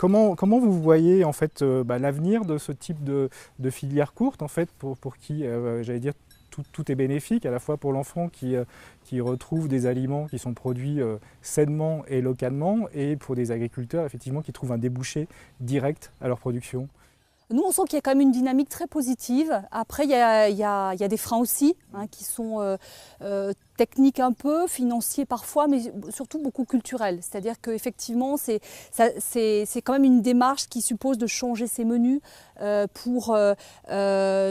Comment vous voyez en fait l'avenir de ce type de filière courte en fait pour qui, j'allais dire, tout est bénéfique, à la fois pour l'enfant qui retrouve des aliments qui sont produits sainement et localement, et pour des agriculteurs effectivement qui trouvent un débouché direct à leur production? Nous, on sent qu'il y a quand même une dynamique très positive. Après, il y a des freins aussi, hein, qui sont techniques un peu, financiers parfois, mais surtout beaucoup culturels. C'est-à-dire qu'effectivement, c'est quand même une démarche qui suppose de changer ses menus pour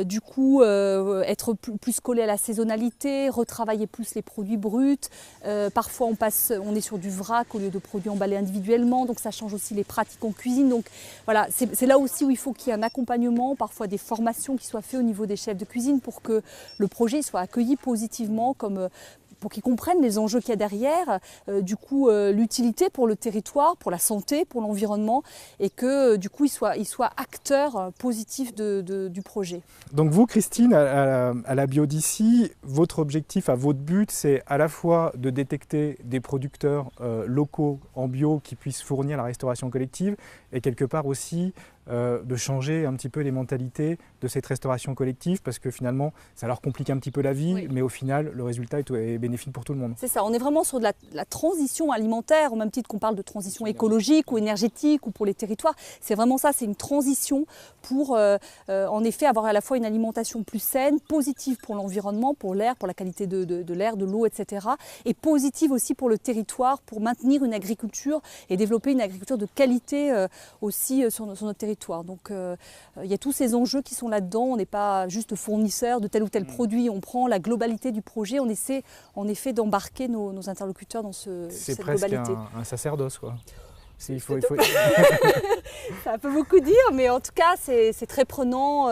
du coup être plus collé à la saisonnalité, retravailler plus les produits bruts. Parfois, on est sur du vrac au lieu de produits emballés individuellement, donc ça change aussi les pratiques en cuisine. Donc voilà, c'est là aussi où il faut qu'il y ait un accompagnement, parfois des formations qui soient faites au niveau des chefs de cuisine pour que le projet soit accueilli positivement, pour qu'ils comprennent les enjeux qu'il y a derrière, du coup l'utilité pour le territoire, pour la santé, pour l'environnement, et que du coup ils soient acteurs positifs du projet. Donc vous, Christine, à la Bio d'ici, votre objectif, votre but, c'est à la fois de détecter des producteurs locaux en bio qui puissent fournir la restauration collective, et quelque part aussi de changer un petit peu les mentalités de cette restauration collective, parce que finalement ça leur complique un petit peu la vie, oui. Mais au final le résultat est bénéfique pour tout le monde. C'est ça, on est vraiment sur de la transition alimentaire, au même titre qu'on parle de transition écologique ou énergétique ou pour les territoires. C'est vraiment ça, c'est une transition pour en effet avoir à la fois une alimentation plus saine, positive pour l'environnement, pour l'air, pour la qualité de l'air, de l'eau, etc. Et positive aussi pour le territoire, pour maintenir une agriculture et développer une agriculture de qualité aussi sur notre territoire. Donc il y a tous ces enjeux qui sont là-dedans. On n'est pas juste fournisseur de tel ou tel produit, on prend la globalité du projet, on essaie en effet d'embarquer nos interlocuteurs dans cette globalité. C'est presque un sacerdoce, quoi. Il faut... Ça peut beaucoup dire, mais en tout cas c'est très prenant.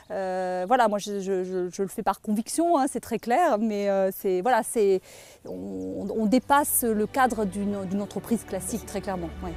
Voilà, moi je le fais par conviction, hein, c'est très clair, mais voilà, on dépasse le cadre d'une entreprise classique très clairement. Ouais.